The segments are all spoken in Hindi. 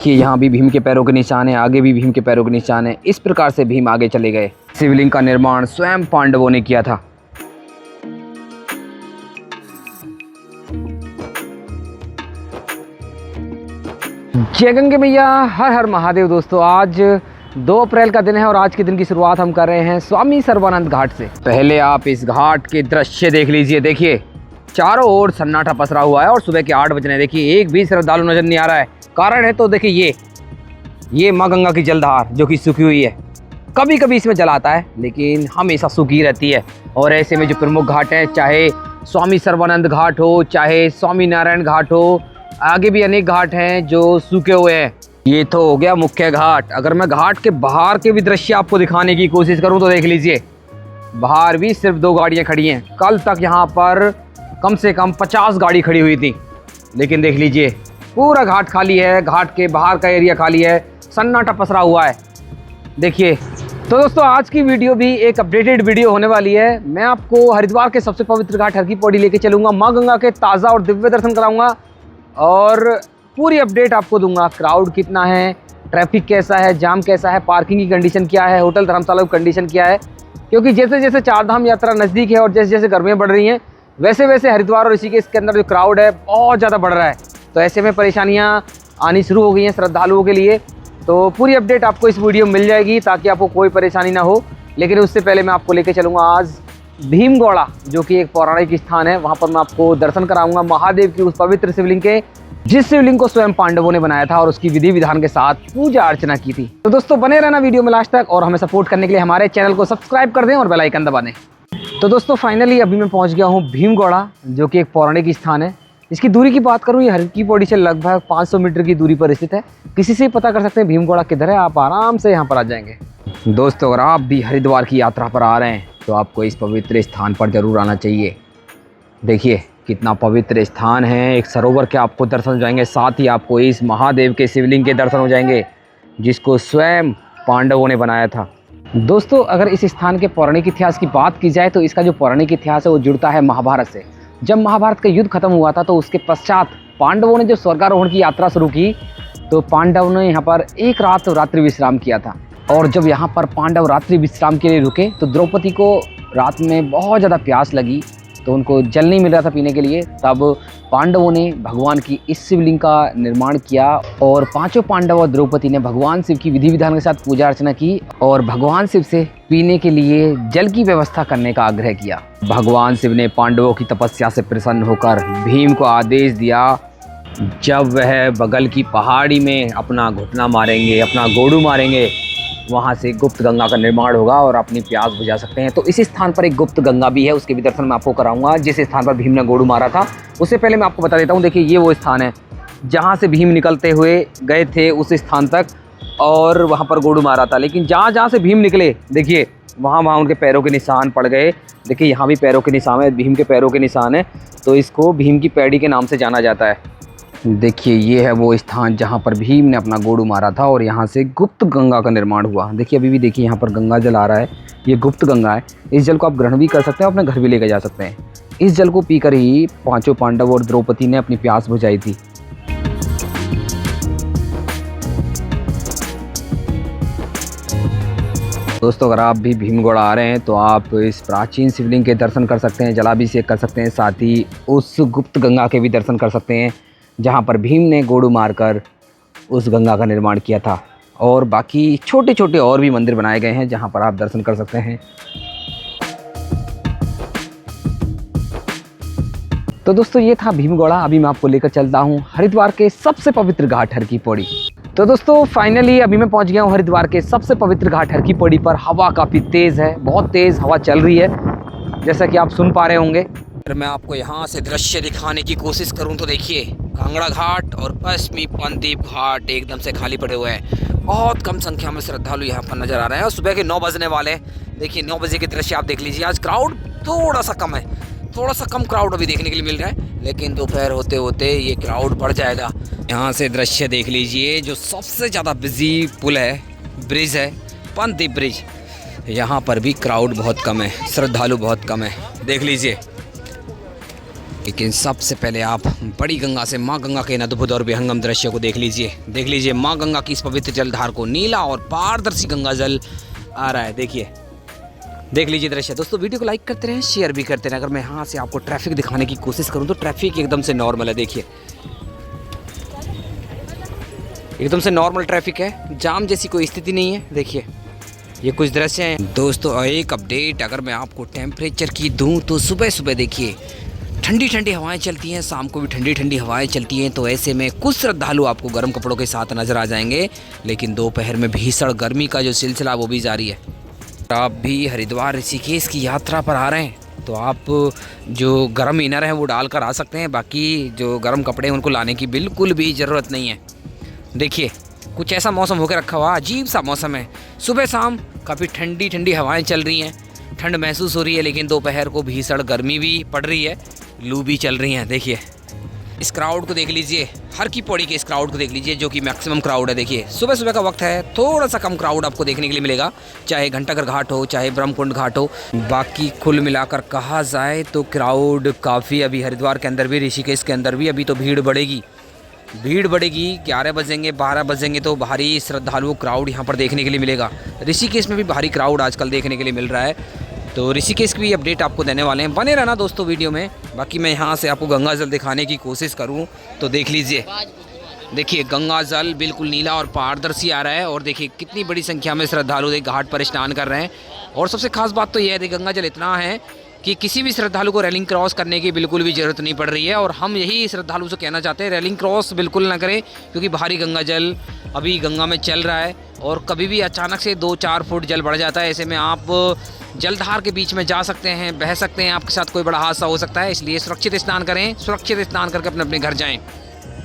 कि यहाँ भी भीम के पैरों के निशान है, आगे भी भीम के पैरों के निशान है। इस प्रकार से भीम आगे चले गए। शिवलिंग का निर्माण स्वयं पांडवों ने किया था। जय गंगे मैया, हर हर महादेव। दोस्तों, आज 2 अप्रैल का दिन है और आज के दिन की शुरुआत हम कर रहे हैं स्वामी सर्वानंद घाट से। पहले आप इस घाट के दृश्य देख लीजिए। देखिए, चारों ओर सन्नाटा पसरा हुआ है और सुबह के 8 बजने। देखिए, एक भी श्रद्धालु नजर नहीं आ रहा है। कारण है तो देखिए, ये माँ गंगा की जलधार जो कि सूखी हुई है। कभी कभी इसमें जल आता है, लेकिन हमेशा सूखी रहती है। और ऐसे में जो प्रमुख घाट हैं, चाहे स्वामी सर्वानंद घाट हो, चाहे स्वामी नारायण घाट हो, आगे भी अनेक घाट हैं जो सूखे हुए हैं। ये तो हो गया मुख्य घाट। अगर मैं घाट के बाहर के भी दृश्य आपको दिखाने की कोशिश करूं तो देख लीजिए, बाहर भी सिर्फ 2 गाड़ियां खड़ी हैं। कल तक यहाँ पर कम से कम 50 गाड़ी खड़ी हुई थी, लेकिन देख लीजिए पूरा घाट खाली है। घाट के बाहर का एरिया खाली है, सन्नाटा पसरा हुआ है। देखिए तो दोस्तों, आज की वीडियो भी एक अपडेटेड वीडियो होने वाली है। मैं आपको हरिद्वार के सबसे पवित्र घाट हर की पौड़ी लेके चलूँगा, माँ गंगा के ताज़ा और दिव्य दर्शन कराऊँगा और पूरी अपडेट आपको दूंगा। क्राउड कितना है, ट्रैफिक कैसा है, जाम कैसा है, पार्किंग की कंडीशन क्या है, होटल धर्मशाला की कंडीशन क्या है। क्योंकि जैसे जैसे चारधाम यात्रा नज़दीक है और जैसे जैसे गर्मियाँ बढ़ रही हैं, वैसे वैसे हरिद्वार और ऋषिकेश के अंदर जो क्राउड है बहुत ज़्यादा बढ़ रहा है। तो ऐसे में परेशानियाँ आनी शुरू हो गई हैं श्रद्धालुओं के लिए। तो पूरी अपडेट आपको इस वीडियो में मिल जाएगी ताकि आपको कोई परेशानी ना हो। लेकिन उससे पहले मैं आपको लेके चलूँगा आज भीमगौड़ा, जो कि एक पौराणिक स्थान है। वहाँ पर मैं आपको दर्शन कराऊंगा महादेव की उस पवित्र शिवलिंग के, जिस शिवलिंग को स्वयं पांडवों ने बनाया था और उसकी विधि विधान के साथ पूजा अर्चना की थी। तो दोस्तों, बने रहना वीडियो में लास्ट तक और हमें सपोर्ट करने के लिए हमारे चैनल को सब्सक्राइब कर दें और बेल आइकन दबा दें। तो दोस्तों, फाइनली अभी मैं पहुंच गया हूं भीमगौड़ा, जो कि एक पौराणिक स्थान है। इसकी दूरी की बात करूं, ये हर की पौड़ी से लगभग 500 मीटर की दूरी पर स्थित है। किसी से पता कर सकते हैं भीमगौड़ा किधर है, आप आराम से यहाँ पर आ जाएंगे। दोस्तों, अगर आप भी हरिद्वार की यात्रा पर आ रहे हैं तो आपको इस पवित्र स्थान पर जरूर आना चाहिए। देखिए कितना पवित्र स्थान है। एक सरोवर के आपको दर्शन हो जाएंगे, साथ ही आपको इस महादेव के शिवलिंग के दर्शन हो जाएंगे, जिसको स्वयं पांडवों ने बनाया था। दोस्तों, अगर इस स्थान के पौराणिक इतिहास की बात की जाए तो इसका जो पौराणिक इतिहास है वो जुड़ता है महाभारत से। जब महाभारत का युद्ध खत्म हुआ था तो उसके पश्चात पांडवों ने जो स्वर्गारोहण की यात्रा शुरू की, तो पांडवों ने यहाँ पर एक रात रात्रि विश्राम किया था। और जब यहाँ पर पांडव रात्रि विश्राम के लिए रुके तो द्रौपदी को रात में बहुत ज़्यादा प्यास लगी, तो उनको जल नहीं मिल रहा था पीने के लिए। तब पांडवों ने भगवान की इस शिवलिंग का निर्माण किया और 5 पांडव और द्रौपदी ने भगवान शिव की विधि विधान के साथ पूजा अर्चना की और भगवान शिव से पीने के लिए जल की व्यवस्था करने का आग्रह किया। भगवान शिव ने पांडवों की तपस्या से प्रसन्न होकर भीम को आदेश दिया, जब वह बगल की पहाड़ी में अपना घुटना मारेंगे, अपना गोड़ू मारेंगे, वहाँ से गुप्त गंगा का निर्माण होगा और अपनी प्यास बुझा सकते हैं। तो इस स्थान पर एक गुप्त गंगा भी है, उसके भी दर्शन मैं आपको कराऊंगा। जिस स्थान पर भीम ने गोड़ू मारा था, उससे पहले मैं आपको बता देता हूँ। देखिए, ये वो स्थान है जहाँ से भीम निकलते हुए गए थे उस स्थान तक और वहाँ पर गोड़ू मारा था। लेकिन जहाँ जहाँ से भीम निकले, देखिए वहाँ उनके पैरों के निशान पड़ गए। देखिए, यहाँ भी पैरों के निशान है, भीम के पैरों के निशान है, तो इसको भीम की पैड़ी के नाम से जाना जाता है। देखिए, ये है वो स्थान जहाँ पर भीम ने अपना गोड़ू मारा था और यहाँ से गुप्त गंगा का निर्माण हुआ। देखिए, अभी भी देखिए यहाँ पर गंगा जल आ रहा है, ये गुप्त गंगा है। इस जल को आप ग्रहण भी कर सकते हैं, अपने घर भी लेकर जा सकते हैं। इस जल को पीकर ही 5 पांडव और द्रौपदी ने अपनी प्यास बुझाई थी। दोस्तों, अगर आप भी भीमगौड़ा आ रहे हैं तो आप इस प्राचीन शिवलिंग के दर्शन कर सकते हैं, जलाभिषेक कर सकते हैं, साथ ही उस गुप्त गंगा के भी दर्शन कर सकते हैं जहाँ पर भीम ने गोड़ू मारकर उस गंगा का निर्माण किया था। और बाकी छोटे छोटे और भी मंदिर बनाए गए हैं जहाँ पर आप दर्शन कर सकते हैं। तो दोस्तों, ये था भीमगौड़ा। अभी मैं आपको लेकर चलता हूँ हरिद्वार के सबसे पवित्र घाट हर की पौड़ी। तो दोस्तों, फाइनली अभी मैं पहुँच गया हूँ हरिद्वार के सबसे पवित्र घाट हर की पौड़ी पर। हवा काफ़ी तेज़ है, बहुत तेज़ हवा चल रही है, जैसा कि आप सुन पा रहे होंगे। अगर मैं आपको यहाँ से दृश्य दिखाने की कोशिश करूँ तो देखिए, कांगड़ा घाट और पश्चिमी पंदीप घाट एकदम से खाली पड़े हुए हैं। बहुत कम संख्या में श्रद्धालु यहाँ पर नजर आ रहे हैं और सुबह के 9 बजने वाले हैं। देखिए, 9 बजे के दृश्य आप देख लीजिए। आज क्राउड थोड़ा सा कम है, थोड़ा सा कम क्राउड अभी देखने के लिए मिल रहा है, लेकिन दोपहर होते होते ये क्राउड बढ़ जाएगा। यहाँ से दृश्य देख लीजिए, जो सबसे ज़्यादा बिजी पुल है, ब्रिज है, पंदीप ब्रिज, यहाँ पर भी क्राउड बहुत कम है, श्रद्धालु बहुत कम है। देख लीजिए, लेकिन सबसे पहले आप बड़ी गंगा से माँ गंगा के अद्भुत और विहंगम दृश्य को देख लीजिए माँ गंगा की इस पवित्र जलधार को। नीला और पारदर्शी गंगा जल आ रहा है, देख लीजिए दृश्य। दोस्तों वीडियो को लाइक करते रहें, शेयर भी करते रहें। अगर मैं यहाँ से आपको ट्रैफिक दिखाने की कोशिश करूँ तो ट्रैफिक एकदम से नॉर्मल है, देखिए एकदम से नॉर्मल ट्रैफिक है, जाम जैसी कोई स्थिति नहीं है। देखिए ये कुछ दृश्य हैं। दोस्तों एक अपडेट अगर मैं आपको टेम्परेचर की दूं तो सुबह सुबह देखिए ठंडी ठंडी हवाएं चलती हैं, शाम को भी ठंडी ठंडी हवाएं चलती हैं। तो ऐसे में कुछ श्रद्धालु आपको गर्म कपड़ों के साथ नजर आ जाएंगे, लेकिन दोपहर में भीषण गर्मी का जो सिलसिला वो भी जारी है। आप भी हरिद्वार ऋषिकेश की यात्रा पर आ रहे हैं तो आप जो गर्म इनर है वो डाल कर आ सकते हैं, बाकी जो गर्म कपड़े हैं उनको लाने की बिल्कुल भी ज़रूरत नहीं है। देखिए कुछ ऐसा मौसम होकर रखा हुआ, अजीब सा मौसम है। सुबह शाम काफ़ी ठंडी ठंडी हवाएं चल रही हैं, ठंड महसूस हो रही है, लेकिन दोपहर को भीषण गर्मी भी पड़ रही है, लू भी चल रही हैं। देखिए इस क्राउड को देख लीजिए, हर की पौड़ी के इस क्राउड को देख लीजिए जो कि मैक्सिमम क्राउड है। देखिए सुबह सुबह का वक्त है, थोड़ा सा कम क्राउड आपको देखने के लिए मिलेगा, चाहे घंटाघर घाट हो चाहे ब्रह्मकुंड घाट हो। बाकी कुल मिलाकर कहा जाए तो क्राउड काफ़ी अभी हरिद्वार के अंदर भी ऋषिकेश के अंदर भी अभी तो भीड़ बढ़ेगी। 11 बजेंगे 12 बजेंगे तो भारी श्रद्धालुओं क्राउड यहाँ पर देखने के लिए मिलेगा। ऋषिकेश में भी भारी क्राउड आजकल देखने के लिए मिल रहा है, तो ऋषिकेश की भी अपडेट आपको देने वाले हैं, बने रहना दोस्तों वीडियो में। बाकी मैं यहाँ से आपको गंगा जल दिखाने की कोशिश करूँ तो देख लीजिए, देखिए गंगा जल बिल्कुल नीला और पारदर्शी आ रहा है, और देखिए कितनी बड़ी संख्या में श्रद्धालु घाट पर स्नान कर रहे हैं। और सबसे खास बात तो यह है गंगा जल इतना है कि किसी भी श्रद्धालु को रेलिंग क्रॉस करने की बिल्कुल भी ज़रूरत नहीं पड़ रही है। और हम यही श्रद्धालु से कहना चाहते हैं रेलिंग क्रॉस बिल्कुल ना करें, क्योंकि भारी गंगा जल अभी गंगा में चल रहा है और कभी भी अचानक से 2-4 फुट जल बढ़ जाता है। ऐसे में आप जलधार के बीच में जा सकते हैं, बह सकते हैं, आपके साथ कोई बड़ा हादसा हो सकता है, इसलिए सुरक्षित स्नान करें, सुरक्षित स्नान करके अपने अपने घर जाएँ।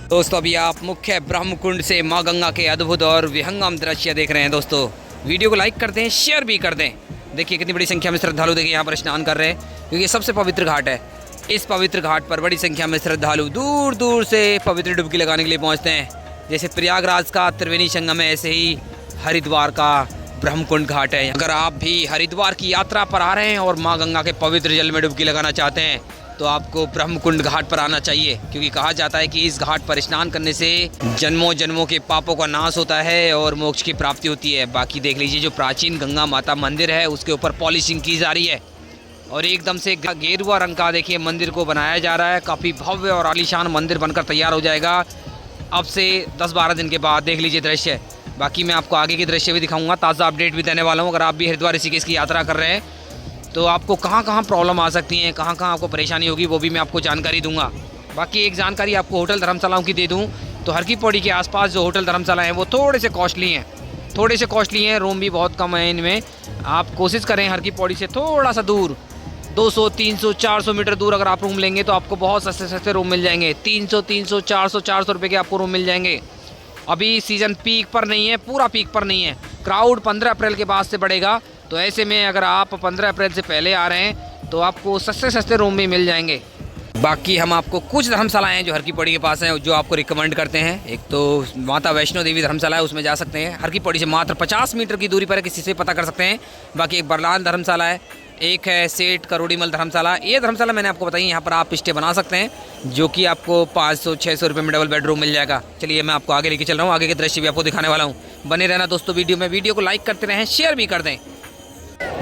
दोस्तों अभी आप मुख्य ब्रह्मकुंड से माँ गंगा के अद्भुत और विहंगम दृश्य देख रहे हैं। दोस्तों वीडियो को लाइक कर दें, शेयर भी कर दें। देखिए कितनी बड़ी संख्या में श्रद्धालु देखिए यहाँ पर स्नान कर रहे हैं, क्योंकि ये सबसे पवित्र घाट है। इस पवित्र घाट पर बड़ी संख्या में श्रद्धालु दूर दूर से पवित्र डुबकी लगाने के लिए पहुँचते हैं। जैसे प्रयागराज का त्रिवेणी संगम है, ऐसे ही हरिद्वार का ब्रह्मकुंड घाट है। अगर आप भी हरिद्वार की यात्रा पर आ रहे हैं और माँ गंगा के पवित्र जल में डुबकी लगाना चाहते हैं तो आपको ब्रह्मकुंड घाट पर आना चाहिए, क्योंकि कहा जाता है कि इस घाट पर स्नान करने से जन्मों जन्मों के पापों का नाश होता है और मोक्ष की प्राप्ति होती है। बाकी देख लीजिए जो प्राचीन गंगा माता मंदिर है उसके ऊपर पॉलिशिंग की जा रही है और एकदम से गेरुआ रंग का देखिए मंदिर को बनाया जा रहा है। काफ़ी भव्य और आलीशान मंदिर बनकर तैयार हो जाएगा अब से 10-12 दिन के बाद। देख लीजिए दृश्य। बाकी मैं आपको आगे के दृश्य भी दिखाऊंगा, ताज़ा अपडेट भी देने वाला हूँ। अगर आप भी हरिद्वार ऋषिकेश की यात्रा कर रहे हैं तो आपको कहाँ कहाँ प्रॉब्लम आ सकती हैं, कहाँ कहाँ आपको परेशानी होगी, वो भी मैं आपको जानकारी दूंगा। बाकी एक जानकारी आपको होटल धर्मशालाओं की दे दूं तो हर की पौड़ी के आसपास जो होटल धर्मशाला हैं वो थोड़े से कॉस्टली हैं, रूम भी बहुत कम है इनमें। आप कोशिश करें हर की पौड़ी से थोड़ा सा दूर 200, 300, 400 मीटर दूर अगर आप रूम लेंगे तो आपको बहुत सस्ते सस्ते रूम मिल जाएंगे। 300, 400 रुपये के आपको रूम मिल जाएंगे। अभी सीज़न पीक पर नहीं है, पूरा पीक पर नहीं है, क्राउड 15 अप्रैल के बाद से बढ़ेगा। तो ऐसे में अगर आप 15 अप्रैल से पहले आ रहे हैं तो आपको सस्ते सस्ते रूम भी मिल जाएंगे। बाकी हम आपको कुछ धर्मशालाएँ हैं जो हर की पौड़ी के पास हैं जो आपको रिकमेंड करते हैं। एक तो माता वैष्णो देवी धर्मशाला है, उसमें जा सकते हैं, हर की पौड़ी से मात्र 50 मीटर की दूरी पर है, किसी से पता कर सकते हैं। बाकी एक बरलान धर्मशाला है, एक है सेठ करोड़ीमल धर्मशाला। ये धर्मशाला मैंने आपको बताई, यहाँ पर आप स्टे बना सकते हैं जो कि आपको 500-600 रुपये में डबल बेडरूम मिल जाएगा। चलिए मैं आपको आगे लेके चल रहा हूँ, आगे के दृश्य भी आपको दिखाने वाला हूँ। बने रहना दोस्तों वीडियो में, वीडियो को लाइक करते रहें, शेयर भी कर दें।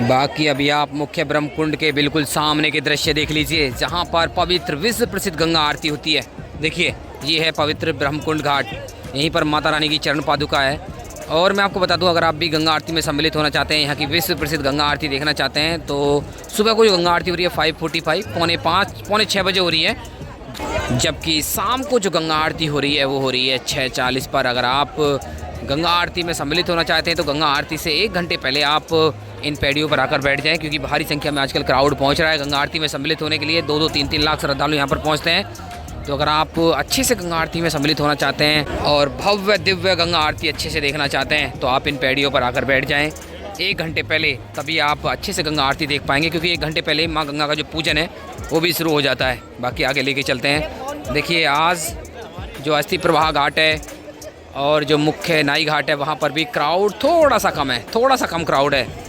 बाकी अभी आप मुख्य ब्रह्मकुंड के बिल्कुल सामने के दृश्य देख लीजिए जहाँ पर पवित्र विश्व प्रसिद्ध गंगा आरती होती है। देखिए ये है पवित्र ब्रह्मकुंड घाट, यहीं पर माता रानी की चरण पादुका है। और मैं आपको बता दूं अगर आप भी गंगा आरती में सम्मिलित होना चाहते हैं, यहाँ की विश्व प्रसिद्ध गंगा आरती देखना चाहते हैं तो सुबह को जो गंगा आरती हो रही है 5:45 पौने 6 बजे हो रही है, जबकि शाम को जो गंगा आरती हो रही है वो हो रही है 6:40 पर। अगर आप गंगा आरती में सम्मिलित होना चाहते हैं तो गंगा आरती से 1 घंटे पहले आप इन पैडियों पर आकर बैठ जाएं, क्योंकि भारी संख्या में आजकल क्राउड पहुंच रहा है गंगा आरती में सम्मिलित होने के लिए। 2-2, 3-3 लाख श्रद्धालु यहाँ पर पहुँचते हैं। तो अगर आप अच्छे से गंगा आरती में सम्मिलित होना चाहते हैं और भव्य दिव्य गंगा आरती अच्छे से देखना चाहते हैं तो आप इन पैडियों पर आकर बैठ जाएँ 1 घंटे पहले, तभी आप अच्छे से गंगा आरती देख पाएंगे, क्योंकि 1 घंटे पहले माँ गंगा का जो पूजन है वो भी शुरू हो जाता है। बाकी आगे लेके चलते हैं। देखिए आज जो अस्थि प्रवाह घाट है और जो मुख्य नाई घाट है वहाँ पर भी क्राउड थोड़ा सा कम है, थोड़ा सा कम क्राउड है।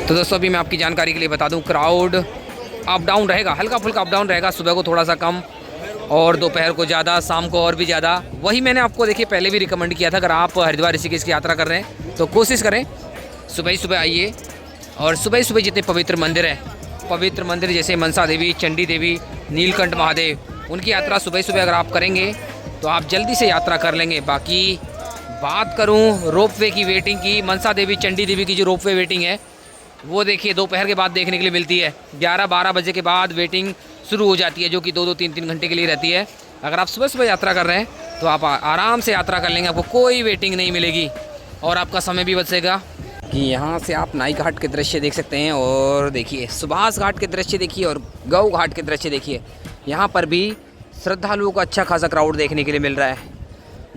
तो दोस्तों अभी मैं आपकी जानकारी के लिए बता दूं, क्राउड अप डाउन रहेगा, हल्का फुल्का अप डाउन रहेगा। सुबह को थोड़ा सा कम और दोपहर को ज़्यादा, शाम को और भी ज़्यादा। वही मैंने आपको देखिए पहले भी रिकमेंड किया था, अगर आप हरिद्वार ऋषिकेश की यात्रा कर रहे हैं तो कोशिश करें सुबह ही सुबह आइए। और सुबह ही सुबह जितने पवित्र मंदिर हैं, पवित्र मंदिर जैसे मनसा देवी, चंडी देवी, नीलकंठ महादेव, उनकी यात्रा सुबह ही सुबह अगर आप करेंगे तो आप जल्दी से यात्रा कर लेंगे। बाकी बात करूं रोपवे की वेटिंग की, मनसा देवी, चंडी देवी की जो रोपवे वेटिंग है वो देखिए दोपहर के बाद देखने के लिए मिलती है। 11-12 बजे के बाद वेटिंग शुरू हो जाती है, जो कि 2-2, 3-3 घंटे के लिए रहती है। अगर आप सुबह सुबह यात्रा कर रहे हैं तो आप आराम से यात्रा कर लेंगे, आपको कोई वेटिंग नहीं मिलेगी और आपका समय भी बचेगा। कि यहाँ से आप नाई घाट के दृश्य देख सकते हैं और देखिए सुभाष घाट के दृश्य देखिए और गौ घाट के दृश्य देखिए। यहाँ पर भी श्रद्धालुओं का अच्छा खासा क्राउड देखने के लिए मिल रहा है।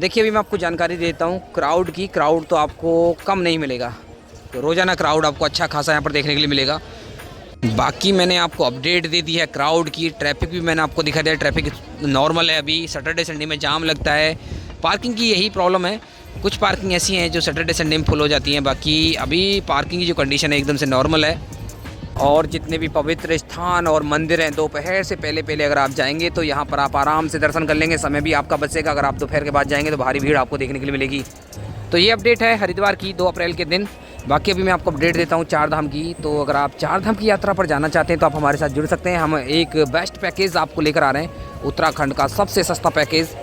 देखिए अभी मैं आपको जानकारी देता हूँ क्राउड की। क्राउड तो आपको कम नहीं मिलेगा, तो रोज़ाना क्राउड आपको अच्छा खासा यहाँ पर देखने के लिए मिलेगा। बाकी मैंने आपको अपडेट दे दी है क्राउड की। ट्रैफिक भी मैंने आपको दिखा दिया, ट्रैफिक नॉर्मल है। अभी सैटरडे संडे में जाम लगता है, पार्किंग की यही प्रॉब्लम है। कुछ पार्किंग ऐसी हैं जो सैटरडे संडे में फुल हो जाती हैं, बाकी अभी पार्किंग की जो कंडीशन है एकदम से नॉर्मल है। और जितने भी पवित्र स्थान और मंदिर हैं, दोपहर से पहले अगर आप जाएंगे तो यहाँ पर आप आराम से दर्शन कर लेंगे, समय भी आपका बचेगा। अगर आप दोपहर के बाद जाएंगे तो भारी भीड़ आपको देखने के लिए मिलेगी। तो ये अपडेट है हरिद्वार की 2 अप्रैल के दिन। बाकी अभी मैं आपको अपडेट देता हूँ 4 धाम की। तो अगर आप 4 धाम की यात्रा पर जाना चाहते हैं तो आप हमारे साथ जुड़ सकते हैं। हम एक बेस्ट पैकेज आपको लेकर आ रहे हैं, उत्तराखंड का सबसे सस्ता पैकेज,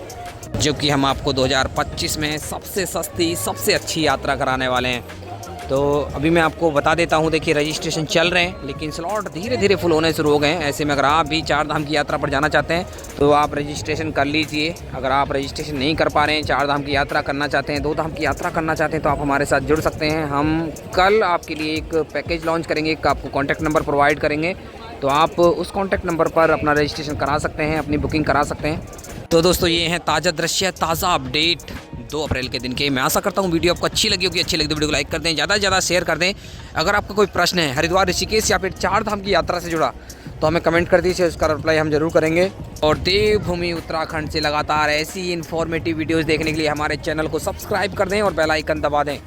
जो कि हम आपको 2025 में सबसे सस्ती, सबसे अच्छी यात्रा कराने वाले हैं। तो अभी मैं आपको बता देता हूँ, देखिए रजिस्ट्रेशन चल रहे हैं लेकिन स्लॉट धीरे धीरे फुल होने शुरू हो गए हैं। ऐसे में अगर आप भी 4 धाम की यात्रा पर जाना चाहते हैं तो आप रजिस्ट्रेशन कर लीजिए। अगर आप रजिस्ट्रेशन नहीं कर पा रहे हैं, 4 धाम की यात्रा करना चाहते हैं, 2 धाम की यात्रा करना चाहते हैं, तो आप हमारे साथ जुड़ सकते हैं। हम कल आपके लिए एक पैकेज लॉन्च करेंगे, आपको कॉन्टैक्ट नंबर प्रोवाइड करेंगे, तो आप उस कॉन्टैक्ट नंबर पर अपना रजिस्ट्रेशन करा सकते हैं, अपनी बुकिंग करा सकते हैं। तो दोस्तों ये हैं ताज़ा दृश्य, ताज़ा अपडेट 2 अप्रैल के दिन के। मैं आशा करता हूँ वीडियो आपको अच्छी लगी होगी। अच्छी लगी तो वीडियो को लाइक कर दें, ज़्यादा से ज़्यादा शेयर कर दें। अगर आपका कोई प्रश्न है हरिद्वार ऋषिकेश या फिर 4 धाम की यात्रा से जुड़ा तो हमें कमेंट कर दीजिए, उसका रिप्लाई हम जरूर करेंगे। और देवभूमि उत्तराखंड से लगातार ऐसी इन्फॉर्मेटिव वीडियोज़ देखने के लिए हमारे चैनल को सब्सक्राइब कर दें और बेल आइकन दबा दें।